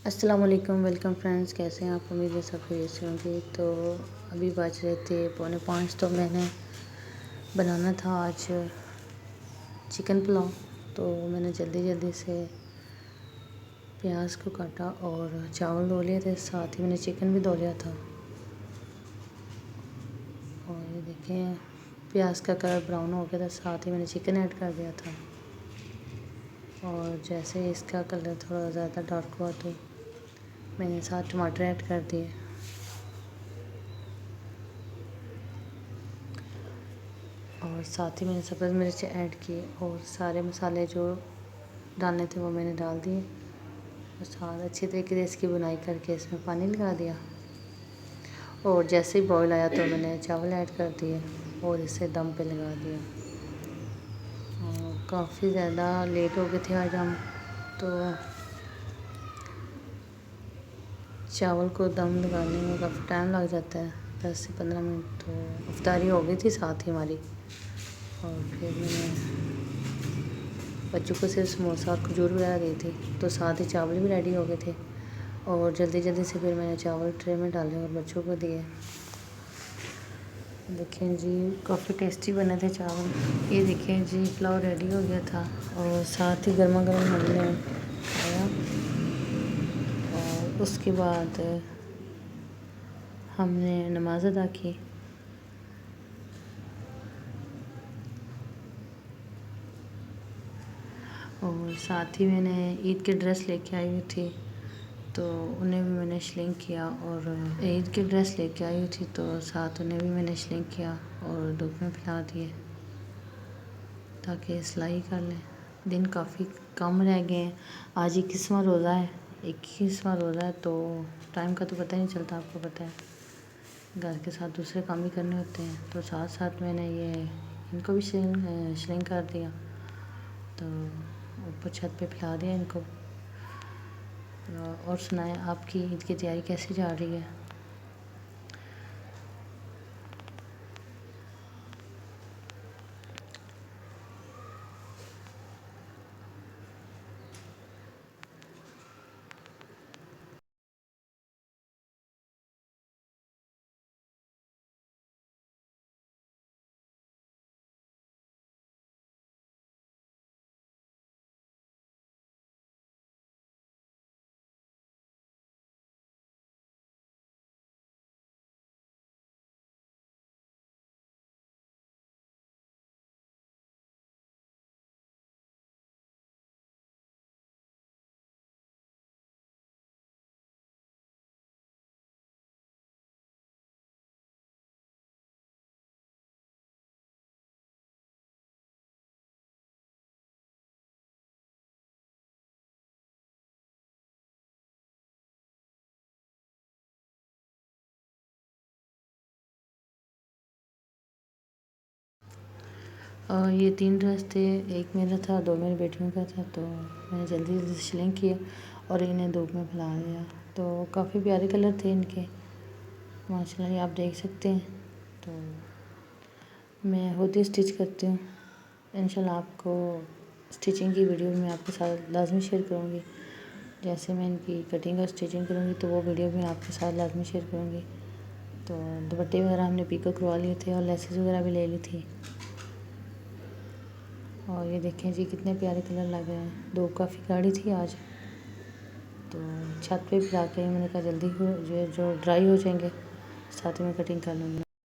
अस्सलाम वालेकुम। Welcome friends, कैसे हैं आप? उम्मीद है सब खैरियत से होंगे। तो अभी बज रहे थे 4:45। तो मैंने बनाना था आज चिकन पुलाव। तो मैंने जल्दी जल्दी से प्याज को काटा और चावल धो लिए थे, साथ ही मैंने चिकन भी धो लिया था। और ये देखें, प्याज का कलर ब्राउन हो गया था, साथ ही मैंने चिकन ऐड कर दिया था। और जैसे इसका कलर थोड़ा ज़्यादा डार्क हुआ तो मैंने साथ टमाटर ऐड कर दिए। और साथ ही मैंने सब्ज़ मिर्च ऐड की और सारे मसाले जो डालने थे वो मैंने डाल दिए। और साथ अच्छी तरीके से इसकी बुनाई करके इसमें पानी लगा दिया। और जैसे ही बॉईल आया तो मैंने चावल ऐड कर दिए और इसे दम पे लगा दिया। और काफ़ी ज़्यादा लेट हो गए थे आज हम, तो चावल को दम लगाने में काफ़ी टाइम लग जाता है, 10 से 15 मिनट। तो इफ्तारी हो गई थी साथ ही हमारी। और फिर मैंने बच्चों को सिर्फ समोसा और खजूर वगैरह दी थी, तो साथ ही चावल भी रेडी हो गए थे। और जल्दी जल्दी से फिर मैंने चावल ट्रे में डाले और बच्चों को दिए। देखें जी, काफ़ी टेस्टी बने थे चावल। ये देखें जी, पुलाव रेडी हो गया था और साथ ही गर्मा गर्म हमने खाया। और उसके बाद हमने नमाज़ अदा की। और साथ ही मैंने ईद की ड्रेस लेके आई हुई थी, तो उन्हें भी मैंने श्लिंक किया। और ईद की ड्रेस लेके आई हुई थी तो साथ उन्हें भी मैंने श्लिंक किया और धूप में फैला दिए ताकि सिलाई कर लें। दिन काफ़ी कम रह गए हैं। आज 21वां रोज़ा है, 21वां रोज़ा है, तो टाइम का तो पता ही नहीं चलता। आपको पता है, घर के साथ दूसरे काम भी करने होते हैं। तो साथ साथ मैंने ये इनको भी श्लिंक कर दिया, तो ऊपर छत पे फैला दिया इनको। और सुनाएं, आपकी ईद की तैयारी कैसी जा रही है? और ये 3 ड्रेस थे, एक मेरा था, 2 मेरी बेटियों का था। तो मैंने जल्दी जल्दी सिलिंग किया और इन्हें धूप में फैला दिया। तो काफ़ी प्यारे कलर थे इनके, माशाल्लाह, ये आप देख सकते हैं। तो मैं खुद ही स्टिच करती हूँ। इंशाल्लाह आपको स्टिचिंग की वीडियो मैं आपके साथ लाजमी शेयर करूँगी। जैसे मैं इनकी कटिंग और स्टिचिंग करूँगी तो वो वीडियो भी आपके साथ लाजमी शेयर करूँगी। तो दुपट्टे वगैरह हमने पीको करवा लिए थे और लेसेस वगैरह भी ले ली थी। और ये देखें जी, कितने प्यारे कलर लग रहे हैं। धूप काफ़ी गाढ़ी थी आज, तो छत पे फैला के मैंने कहा जल्दी हो जो ड्राई हो जाएंगे, साथ ही में कटिंग कर लूँगी।